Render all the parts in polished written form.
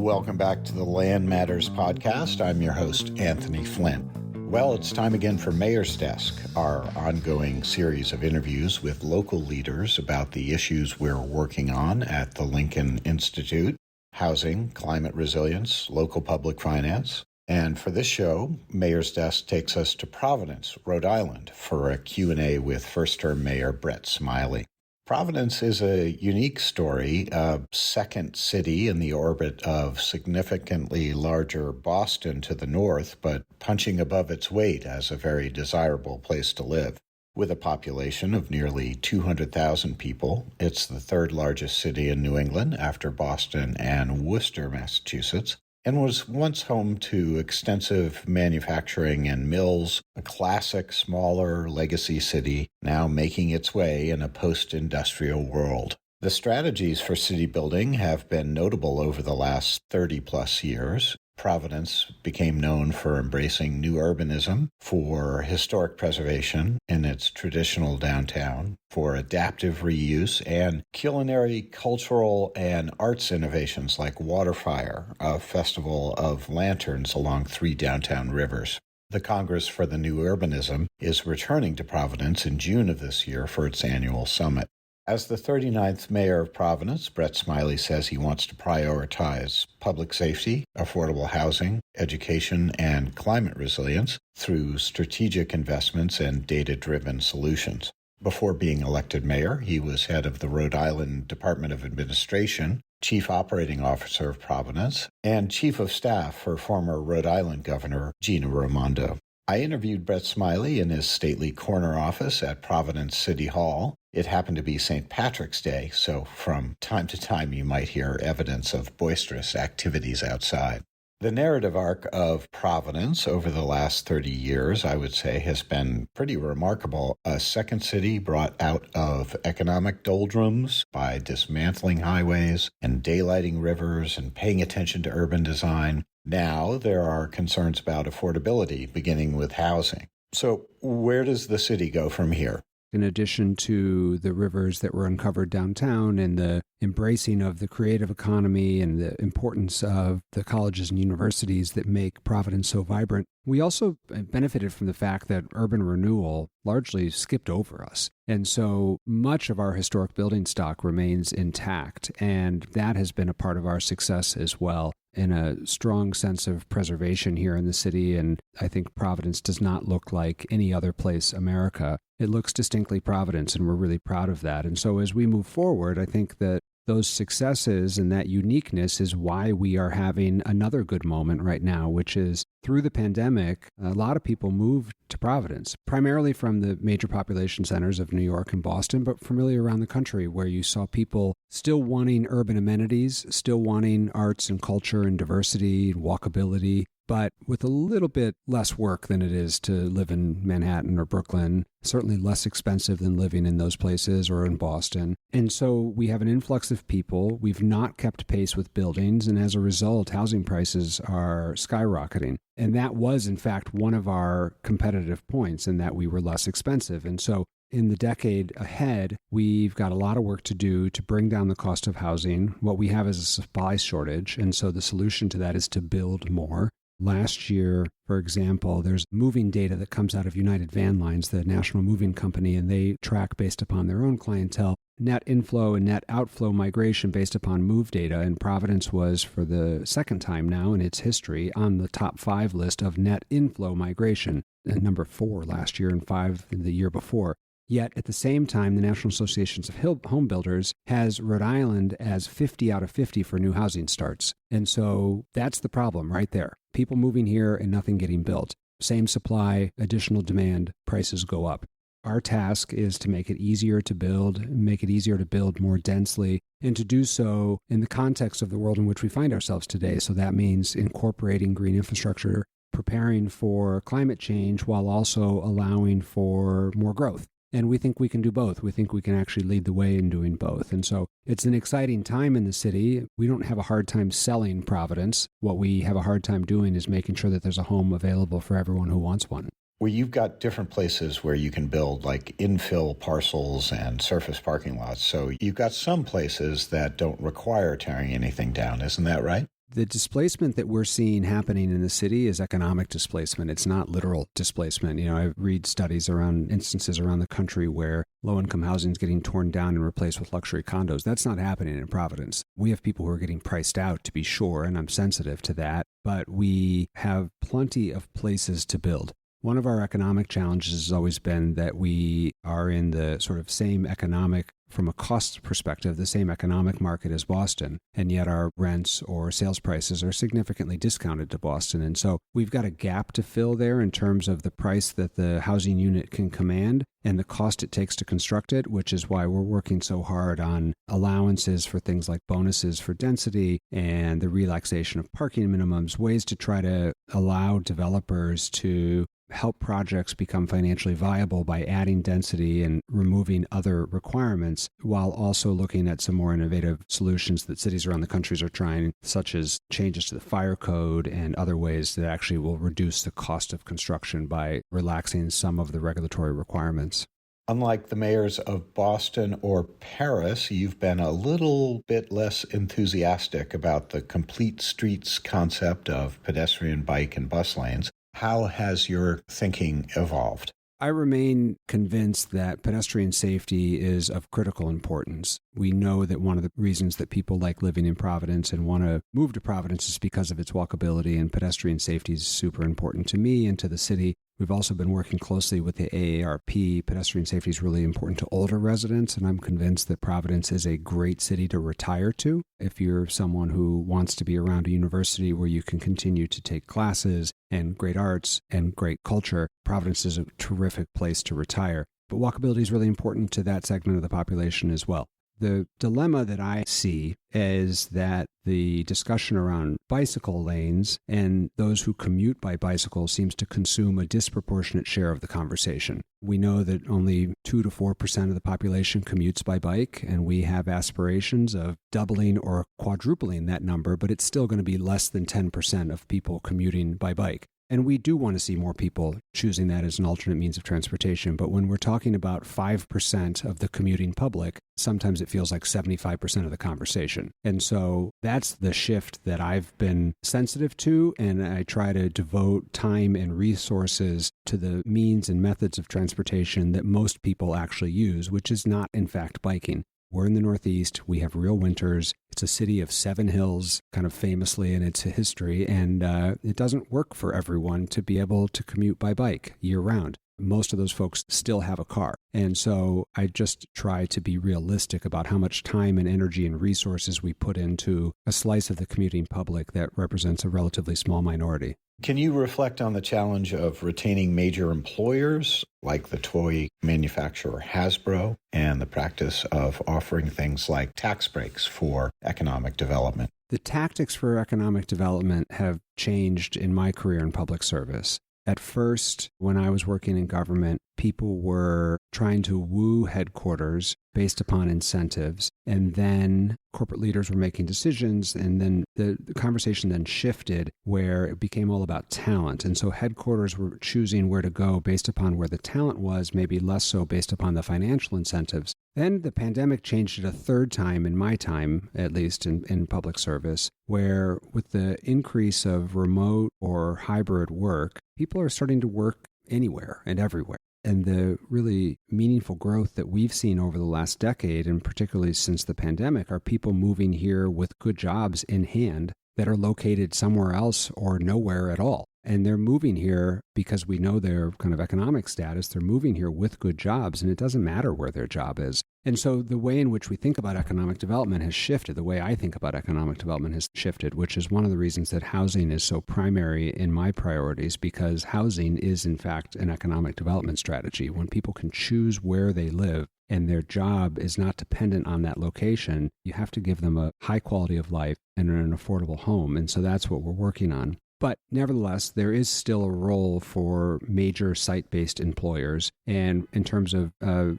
Welcome back to the Land Matters podcast. I'm your host, Anthony Flynn. Well, it's time again for Mayor's Desk, our ongoing series of interviews with local leaders about the issues we're working on at the Lincoln Institute: housing, climate resilience, local public finance. And for this show, Mayor's Desk takes us to Providence, Rhode Island, for a Q&A with first-term Mayor Brett Smiley. Providence is a unique story, a second city in the orbit of significantly larger Boston to the north, but punching above its weight as a very desirable place to live. With a population of nearly 200,000 people, it's the third largest city in New England after Boston and Worcester, Massachusetts, and was once home to extensive manufacturing and mills, a classic, smaller legacy city now making its way in a post-industrial world. The strategies for city building have been notable over the last 30-plus years. Providence became known for embracing new urbanism, for historic preservation in its traditional downtown, for adaptive reuse, and culinary, cultural, and arts innovations like Waterfire, a festival of lanterns along 3 downtown rivers. The Congress for the New Urbanism is returning to Providence in June of this year for its annual summit. As the 39th mayor of Providence, Brett Smiley says he wants to prioritize public safety, affordable housing, education, and climate resilience through strategic investments and data-driven solutions. Before being elected mayor, he was head of the Rhode Island Department of Administration, chief operating officer of Providence, and chief of staff for former Rhode Island Governor Gina Raimondo. I interviewed Brett Smiley in his stately corner office at Providence City Hall. It happened to be St. Patrick's Day, so from time to time you might hear evidence of boisterous activities outside. The narrative arc of Providence over the last 30 years, I would say, has been pretty remarkable. A second city brought out of economic doldrums by dismantling highways and daylighting rivers and paying attention to urban design. Now there are concerns about affordability, beginning with housing. So where does the city go from here? In addition to the rivers that were uncovered downtown and the embracing of the creative economy and the importance of the colleges and universities that make Providence so vibrant, we also benefited from the fact that urban renewal largely skipped over us. And so much of our historic building stock remains intact, and that has been a part of our success as well, in a strong sense of preservation here in the city. And I think Providence does not look like any other place in America. It looks distinctly Providence, and we're really proud of that. And so as we move forward, I think that those successes and that uniqueness is why we are having another good moment right now, which is through the pandemic, a lot of people moved to Providence, primarily from the major population centers of New York and Boston, but from really around the country, where you saw people still wanting urban amenities, still wanting arts and culture and diversity and walkability, but with a little bit less work than it is to live in Manhattan or Brooklyn, certainly less expensive than living in those places or in Boston. And so we have an influx of people. We've not kept pace with buildings, and as a result, housing prices are skyrocketing. And that was, in fact, one of our competitive points, in that we were less expensive. And so in the decade ahead, we've got a lot of work to do to bring down the cost of housing. What we have is a supply shortage, and so the solution to that is to build more. Last year, for example, there's moving data that comes out of United Van Lines, the national moving company, and they track based upon their own clientele net inflow and net outflow migration based upon move data. And Providence was, for the second time now in its history, on the top 5 list of net inflow migration, number 4 last year and 5 the year before. Yet at the same time, the National Association of Home Builders has Rhode Island as 50 out of 50 for new housing starts. And so that's the problem right there. People moving here and nothing getting built. Same supply, additional demand, prices go up. Our task is to make it easier to build, make it easier to build more densely, and to do so in the context of the world in which we find ourselves today. So that means incorporating green infrastructure, preparing for climate change, while also allowing for more growth. And we think we can do both. We think we can actually lead the way in doing both. And so it's an exciting time in the city. We don't have a hard time selling Providence. What we have a hard time doing is making sure that there's a home available for everyone who wants one. Well, you've got different places where you can build, like infill parcels and surface parking lots. So you've got some places that don't require tearing anything down. Isn't that right? The displacement that we're seeing happening in the city is economic displacement. It's not literal displacement. I read studies around instances around the country where low-income housing is getting torn down and replaced with luxury condos. That's not happening in Providence. We have people who are getting priced out, to be sure, and I'm sensitive to that, but we have plenty of places to build. One of our economic challenges has always been that we are in the sort of same economic, from a cost perspective, the same economic market as Boston, and yet our rents or sales prices are significantly discounted to Boston. And so we've got a gap to fill there in terms of the price that the housing unit can command and the cost it takes to construct it, which is why we're working so hard on allowances for things like bonuses for density and the relaxation of parking minimums, ways to try to allow developers to help projects become financially viable by adding density and removing other requirements, while also looking at some more innovative solutions that cities around the country are trying, such as changes to the fire code and other ways that actually will reduce the cost of construction by relaxing some of the regulatory requirements. Unlike the mayors of Boston or Paris, you've been a little bit less enthusiastic about the complete streets concept of pedestrian, bike, and bus lanes. How has your thinking evolved? I remain convinced that pedestrian safety is of critical importance. We know that one of the reasons that people like living in Providence and want to move to Providence is because of its walkability, and pedestrian safety is super important to me and to the city. We've also been working closely with the AARP. Pedestrian safety is really important to older residents, and I'm convinced that Providence is a great city to retire to. If you're someone who wants to be around a university where you can continue to take classes and great arts and great culture, Providence is a terrific place to retire. But walkability is really important to that segment of the population as well. The dilemma that I see is that the discussion around bicycle lanes and those who commute by bicycle seems to consume a disproportionate share of the conversation. We know that only 2 to 4% of the population commutes by bike, and we have aspirations of doubling or quadrupling that number, but it's still going to be less than 10% of people commuting by bike. And we do want to see more people choosing that as an alternate means of transportation. But when we're talking about 5% of the commuting public, sometimes it feels like 75% of the conversation. And so that's the shift that I've been sensitive to. And I try to devote time and resources to the means and methods of transportation that most people actually use, which is not, in fact, biking. We're in the Northeast. We have real winters. It's a city of 7 hills, kind of famously in its history, and it doesn't work for everyone to be able to commute by bike year-round. Most of those folks still have a car. And so I just try to be realistic about how much time and energy and resources we put into a slice of the commuting public that represents a relatively small minority. Can you reflect on the challenge of retaining major employers like the toy manufacturer Hasbro and the practice of offering things like tax breaks for economic development? The tactics for economic development have changed in my career in public service. At first, when I was working in government, people were trying to woo headquarters based upon incentives, and then corporate leaders were making decisions, and then the conversation then shifted where it became all about talent. And so headquarters were choosing where to go based upon where the talent was, maybe less so based upon the financial incentives. Then the pandemic changed it a third time, in my time, at least in public service, where with the increase of remote or hybrid work, people are starting to work anywhere and everywhere. And the really meaningful growth that we've seen over the last decade, and particularly since the pandemic, are people moving here with good jobs in hand that are located somewhere else or nowhere at all. And they're moving here because we know their kind of economic status. They're moving here with good jobs, and it doesn't matter where their job is. And so the way in which we think about economic development has shifted. The way I think about economic development has shifted, which is one of the reasons that housing is so primary in my priorities, because housing is, in fact, an economic development strategy. When people can choose where they live and their job is not dependent on that location, you have to give them a high quality of life and an affordable home. And so that's what we're working on. But nevertheless, there is still a role for major site-based employers. And in terms of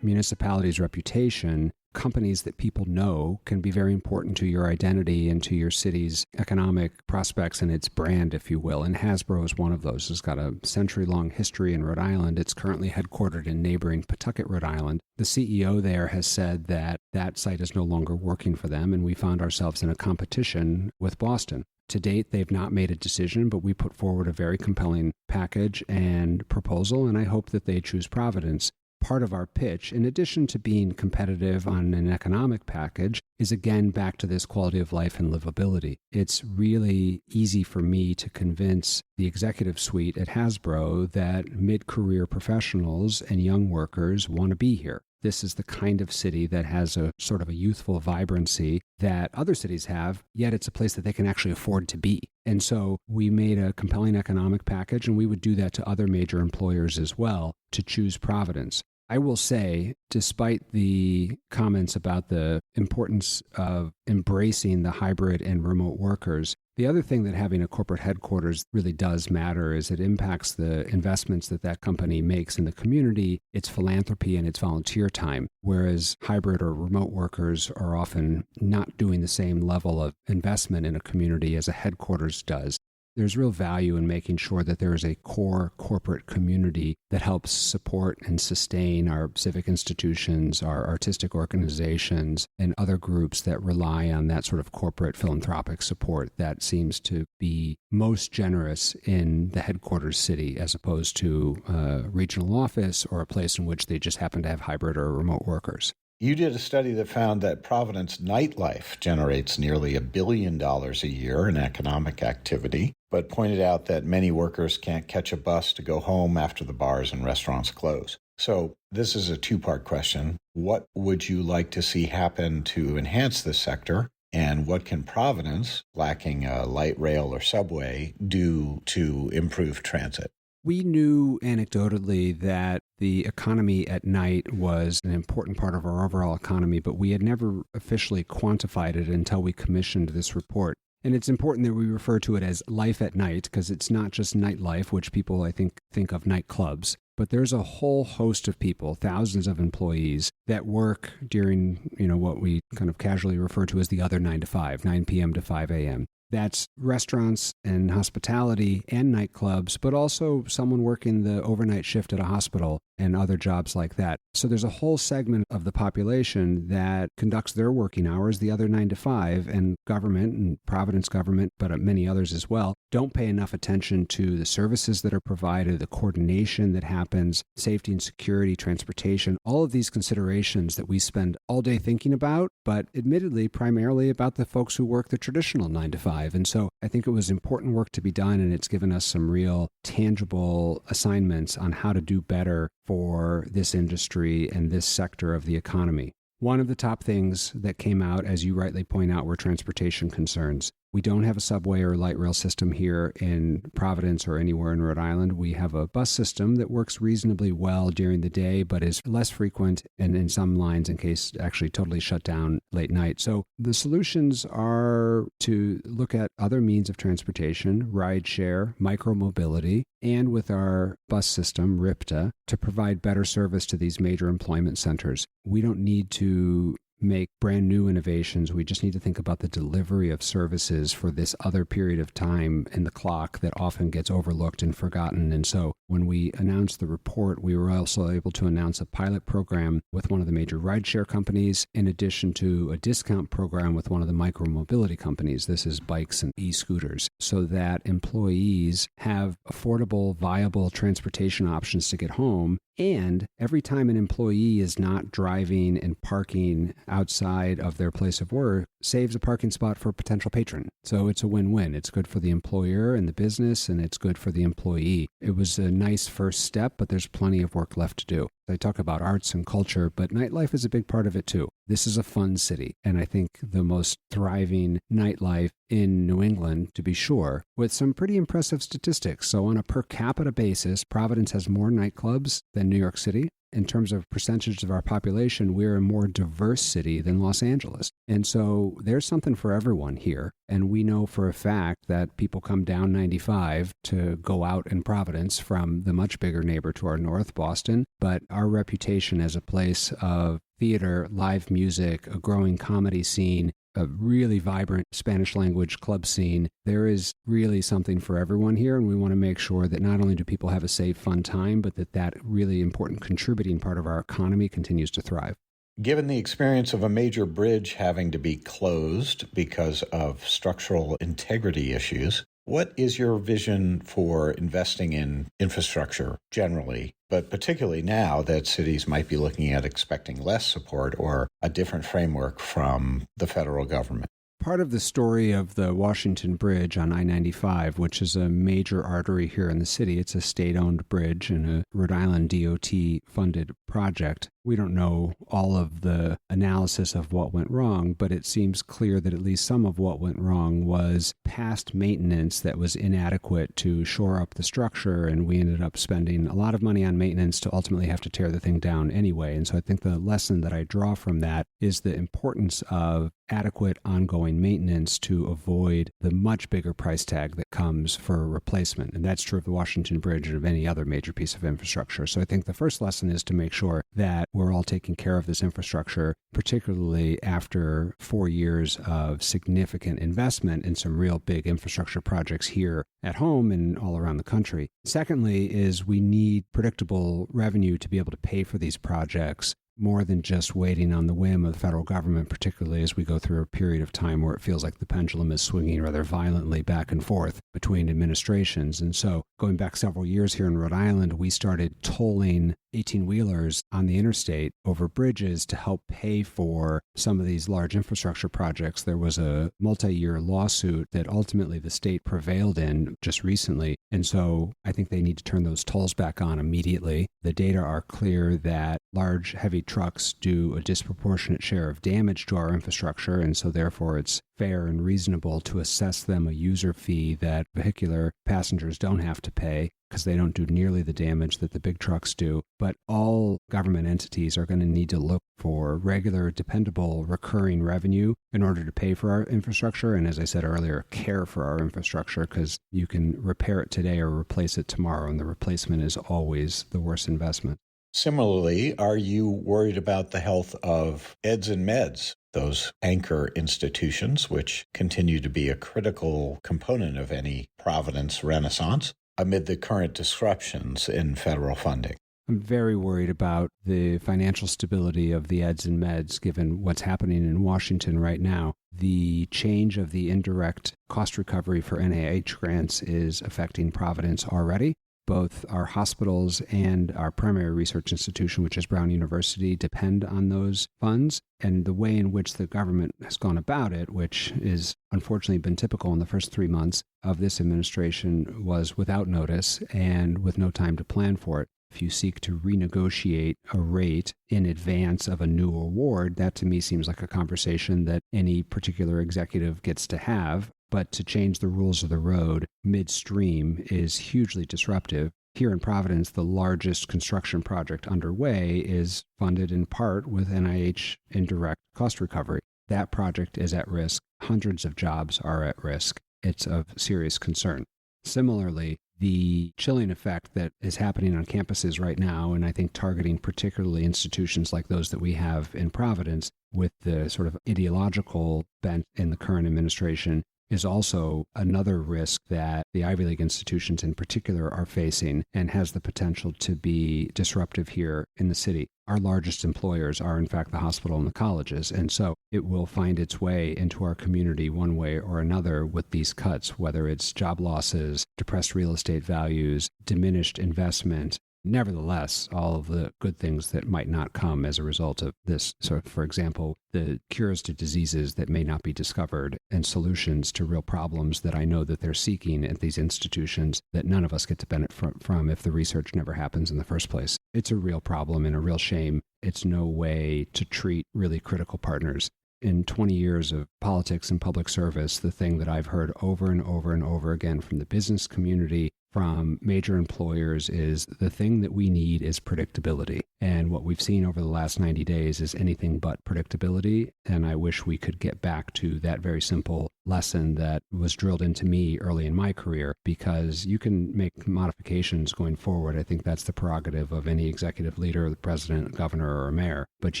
municipalities' reputation, companies that people know can be very important to your identity and to your city's economic prospects and its brand, if you will. And Hasbro is one of those. It's got a century-long history in Rhode Island. It's currently headquartered in neighboring Pawtucket, Rhode Island. The CEO there has said that that site is no longer working for them, and we found ourselves in a competition with Boston. To date, they've not made a decision, but we put forward a very compelling package and proposal, and I hope that they choose Providence. Part of our pitch, in addition to being competitive on an economic package, is again back to this quality of life and livability. It's really easy for me to convince the executive suite at Hasbro that mid-career professionals and young workers want to be here. This is the kind of city that has a sort of a youthful vibrancy that other cities have, yet it's a place that they can actually afford to be. And so we made a compelling economic package, and we would do that to other major employers as well to choose Providence. I will say, despite the comments about the importance of embracing the hybrid and remote workers, the other thing that having a corporate headquarters really does matter is it impacts the investments that company makes in the community, its philanthropy, and its volunteer time, whereas hybrid or remote workers are often not doing the same level of investment in a community as a headquarters does. There's real value in making sure that there is a core corporate community that helps support and sustain our civic institutions, our artistic organizations, and other groups that rely on that sort of corporate philanthropic support that seems to be most generous in the headquarters city as opposed to a regional office or a place in which they just happen to have hybrid or remote workers. You did a study that found that Providence nightlife generates nearly $1 billion a year in economic activity, but pointed out that many workers can't catch a bus to go home after the bars and restaurants close. So this is a two-part question. What would you like to see happen to enhance this sector? And what can Providence, lacking a light rail or subway, do to improve transit? We knew anecdotally that the economy at night was an important part of our overall economy, but we had never officially quantified it until we commissioned this report. And it's important that we refer to it as life at night because it's not just nightlife, which people, I think of nightclubs, but there's a whole host of people, thousands of employees that work during, what we kind of casually refer to as the other 9 to 5, 9 p.m. to 5 a.m. That's restaurants and hospitality and nightclubs, but also someone working the overnight shift at a hospital and other jobs like that. So there's a whole segment of the population that conducts their working hours the other 9 to 5, and government and Providence government, but many others as well, don't pay enough attention to the services that are provided, the coordination that happens, safety and security, transportation, all of these considerations that we spend all day thinking about, but admittedly primarily about the folks who work the traditional 9 to 5. And so I think it was important work to be done, and it's given us some real tangible assignments on how to do better for this industry and this sector of the economy. One of the top things that came out, as you rightly point out, were transportation concerns. We don't have a subway or light rail system here in Providence or anywhere in Rhode Island. We have a bus system that works reasonably well during the day, but is less frequent and in some lines in case actually totally shut down late night. So the solutions are to look at other means of transportation, ride share, micromobility, and with our bus system, RIPTA, to provide better service to these major employment centers. We don't need to make brand new innovations. We just need to think about the delivery of services for this other period of time in the clock that often gets overlooked and forgotten. And so when we announced the report, we were also able to announce a pilot program with one of the major rideshare companies, in addition to a discount program with one of the micromobility companies. This is bikes and e-scooters, so that employees have affordable, viable transportation options to get home. And every time an employee is not driving and parking outside of their place of work, saves a parking spot for a potential patron. So it's a win-win. It's good for the employer and the business, and it's good for the employee. It was a nice first step, but there's plenty of work left to do. I talk about arts and culture, but nightlife is a big part of it too. This is a fun city, and I think the most thriving nightlife in New England, to be sure, with some pretty impressive statistics. So on a per capita basis, Providence has more nightclubs than New York City. In terms of percentage of our population, we're a more diverse city than Los Angeles. And so there's something for everyone here. And we know for a fact that people come down 95 to go out in Providence from the much bigger neighbor to our north, Boston. But our reputation as a place of theater, live music, a growing comedy scene, a really vibrant Spanish language club scene. There is really something for everyone here, and we want to make sure that not only do people have a safe, fun time, but that really important contributing part of our economy continues to thrive. Given the experience of a major bridge having to be closed because of structural integrity issues, what is your vision for investing in infrastructure generally, but particularly now that cities might be looking at expecting less support or a different framework from the federal government? Part of the story of the Washington Bridge on I-95, which is a major artery here in the city, it's a state-owned bridge and a Rhode Island DOT-funded project. We don't know all of the analysis of what went wrong, but it seems clear that at least some of what went wrong was past maintenance that was inadequate to shore up the structure, and we ended up spending a lot of money on maintenance to ultimately have to tear the thing down anyway. And so I think the lesson that I draw from that is the importance of adequate ongoing maintenance to avoid the much bigger price tag that comes for replacement. And that's true of the Washington Bridge and of any other major piece of infrastructure. So I think the first lesson is to make sure that we're all taking care of this infrastructure, particularly after 4 years of significant investment in some real big infrastructure projects here at home and all around the country. Secondly is we need predictable revenue to be able to pay for these projects more than just waiting on the whim of the federal government, particularly as we go through a period of time where it feels like the pendulum is swinging rather violently back and forth between administrations. And so going back several years here in Rhode Island, we started tolling 18-wheelers on the interstate over bridges to help pay for some of these large infrastructure projects. There was a multi-year lawsuit that ultimately the state prevailed in just recently. And so I think they need to turn those tolls back on immediately. The data are clear that large, heavy trucks do a disproportionate share of damage to our infrastructure, and so therefore it's fair and reasonable to assess them a user fee that vehicular passengers don't have to pay because they don't do nearly the damage that the big trucks do. But all government entities are going to need to look for regular, dependable, recurring revenue in order to pay for our infrastructure. And as I said earlier, care for our infrastructure, because you can repair it today or replace it tomorrow, and the replacement is always the worst investment. Similarly, are you worried about the health of eds and meds, those anchor institutions, which continue to be a critical component of any Providence renaissance amid the current disruptions in federal funding? I'm very worried about the financial stability of the eds and meds, given what's happening in Washington right now. The change of the indirect cost recovery for NIH grants is affecting Providence already. Both our hospitals and our primary research institution, which is Brown University, depend on those funds. And the way in which the government has gone about it, which is unfortunately been typical in the first 3 months of this administration, was without notice and with no time to plan for it. If you seek to renegotiate a rate in advance of a new award, that to me seems like a conversation that any particular executive gets to have. But to change the rules of the road midstream is hugely disruptive. Here in Providence, the largest construction project underway is funded in part with NIH indirect cost recovery. That project is at risk. Hundreds of jobs are at risk. It's of serious concern. Similarly, the chilling effect that is happening on campuses right now, and I think targeting particularly institutions like those that we have in Providence with the sort of ideological bent in the current administration, is also another risk that the Ivy League institutions in particular are facing and has the potential to be disruptive here in the city. Our largest employers are, in fact, the hospital and the colleges, and so it will find its way into our community one way or another with these cuts, whether it's job losses, depressed real estate values, diminished investment. Nevertheless, all of the good things that might not come as a result of this. So, for example, the cures to diseases that may not be discovered and solutions to real problems that I know that they're seeking at these institutions that none of us get to benefit from if the research never happens in the first place. It's a real problem and a real shame. It's no way to treat really critical partners. In 20 years of politics and public service, the thing that I've heard over and over and over again from the business community, from major employers, is the thing that we need is predictability. And what we've seen over the last 90 days is anything but predictability. And I wish we could get back to that very simple lesson that was drilled into me early in my career, because you can make modifications going forward. I think that's the prerogative of any executive leader, the president, governor, or a mayor. But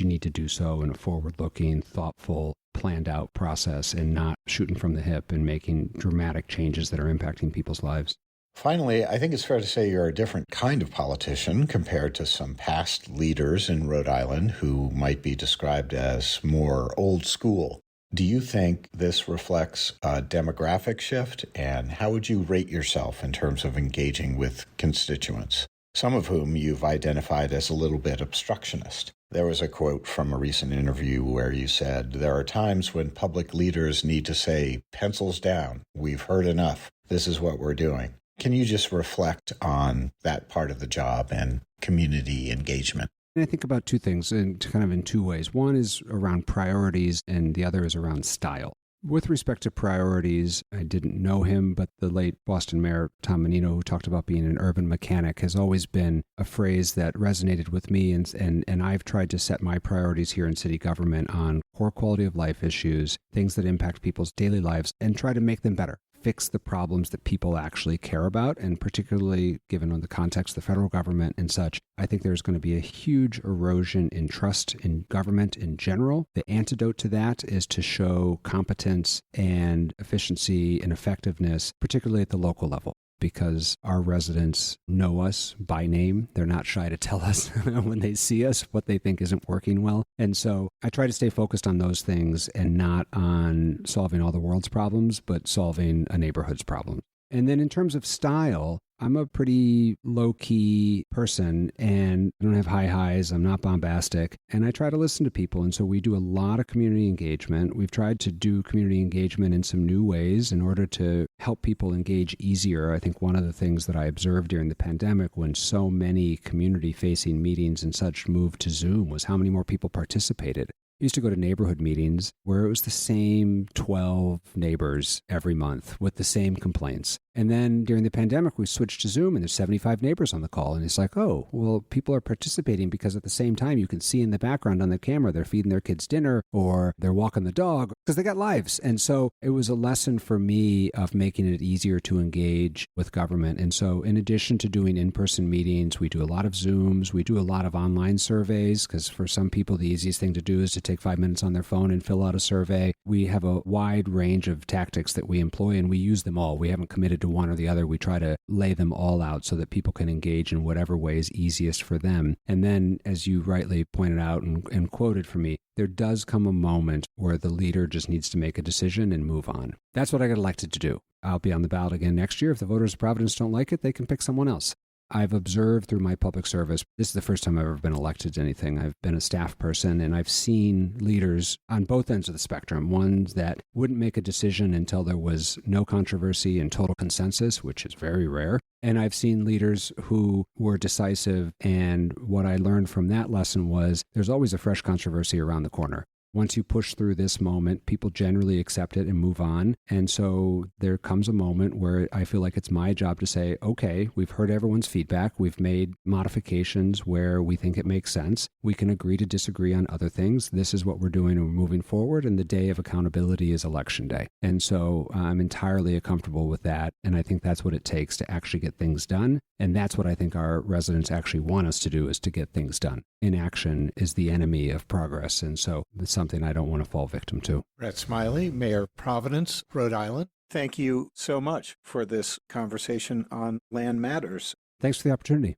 you need to do so in a forward-looking, thoughtful, planned out process and not shooting from the hip and making dramatic changes that are impacting people's lives. Finally, I think it's fair to say you're a different kind of politician compared to some past leaders in Rhode Island who might be described as more old school. Do you think this reflects a demographic shift, and how would you rate yourself in terms of engaging with constituents, some of whom you've identified as a little bit obstructionist? There was a quote from a recent interview where you said, "There are times when public leaders need to say, 'Pencils down, we've heard enough, this is what we're doing.'" Can you just reflect on that part of the job and community engagement? I think about two things in two ways. One is around priorities and the other is around style. With respect to priorities, I didn't know him, but the late Boston Mayor Tom Menino, who talked about being an urban mechanic, has always been a phrase that resonated with me. And I've tried to set my priorities here in city government on core quality of life issues, things that impact people's daily lives, and try to make them better. Fix the problems that people actually care about, and particularly given on the context of the federal government and such, I think there's going to be a huge erosion in trust in government in general. The antidote to that is to show competence and efficiency and effectiveness, particularly at the local level, because our residents know us by name. They're not shy to tell us when they see us what they think isn't working well. And so I try to stay focused on those things and not on solving all the world's problems, but solving a neighborhood's problems. And then in terms of style, I'm a pretty low-key person, and I don't have high highs. I'm not bombastic, and I try to listen to people. And so we do a lot of community engagement. We've tried to do community engagement in some new ways in order to help people engage easier. I think one of the things that I observed during the pandemic, when so many community-facing meetings and such moved to Zoom, was how many more people participated. I used to go to neighborhood meetings where it was the same 12 neighbors every month with the same complaints. And then during the pandemic, we switched to Zoom and there's 75 neighbors on the call. And it's like, oh, well, people are participating because at the same time you can see in the background on the camera, they're feeding their kids dinner or they're walking the dog because they got lives. And so it was a lesson for me of making it easier to engage with government. And so in addition to doing in-person meetings, we do a lot of Zooms. We do a lot of online surveys because for some people, the easiest thing to do is to take 5 minutes on their phone and fill out a survey. We have a wide range of tactics that we employ and we use them all. We haven't committed to one or the other. We try to lay them all out so that people can engage in whatever way is easiest for them. And then, as you rightly pointed out and quoted for me, there does come a moment where the leader just needs to make a decision and move on. That's what I got elected to do. I'll be on the ballot again next year. If the voters of Providence don't like it, they can pick someone else. I've observed through my public service, this is the first time I've ever been elected to anything. I've been a staff person, and I've seen leaders on both ends of the spectrum, ones that wouldn't make a decision until there was no controversy and total consensus, which is very rare. And I've seen leaders who were decisive, and what I learned from that lesson was there's always a fresh controversy around the corner. Once you push through this moment, people generally accept it and move on. And so there comes a moment where I feel like it's my job to say, okay, we've heard everyone's feedback. We've made modifications where we think it makes sense. We can agree to disagree on other things. This is what we're doing and we're moving forward. And the day of accountability is election day. And so I'm entirely comfortable with that. And I think that's what it takes to actually get things done. And that's what I think our residents actually want us to do, is to get things done. Inaction is the enemy of progress. And so it's something I don't want to fall victim to. Brett Smiley, Mayor of Providence, Rhode Island. Thank you so much for this conversation on Land Matters. Thanks for the opportunity.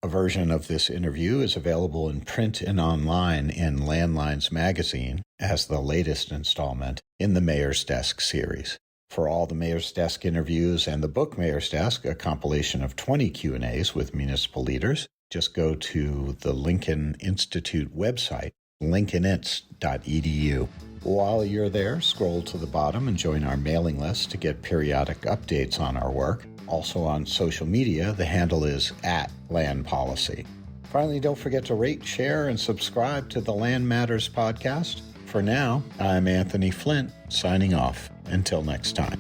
A version of this interview is available in print and online in Landlines magazine as the latest installment in the Mayor's Desk series. For all the Mayor's Desk interviews and the book Mayor's Desk, a compilation of 20 Q&As with municipal leaders, just go to the Lincoln Institute website, lincolninst.edu. While you're there, scroll to the bottom and join our mailing list to get periodic updates on our work. Also on social media, the handle is @LandPolicy. Finally, don't forget to rate, share, and subscribe to the Land Matters podcast. For now, I'm Anthony Flint, signing off. Until next time.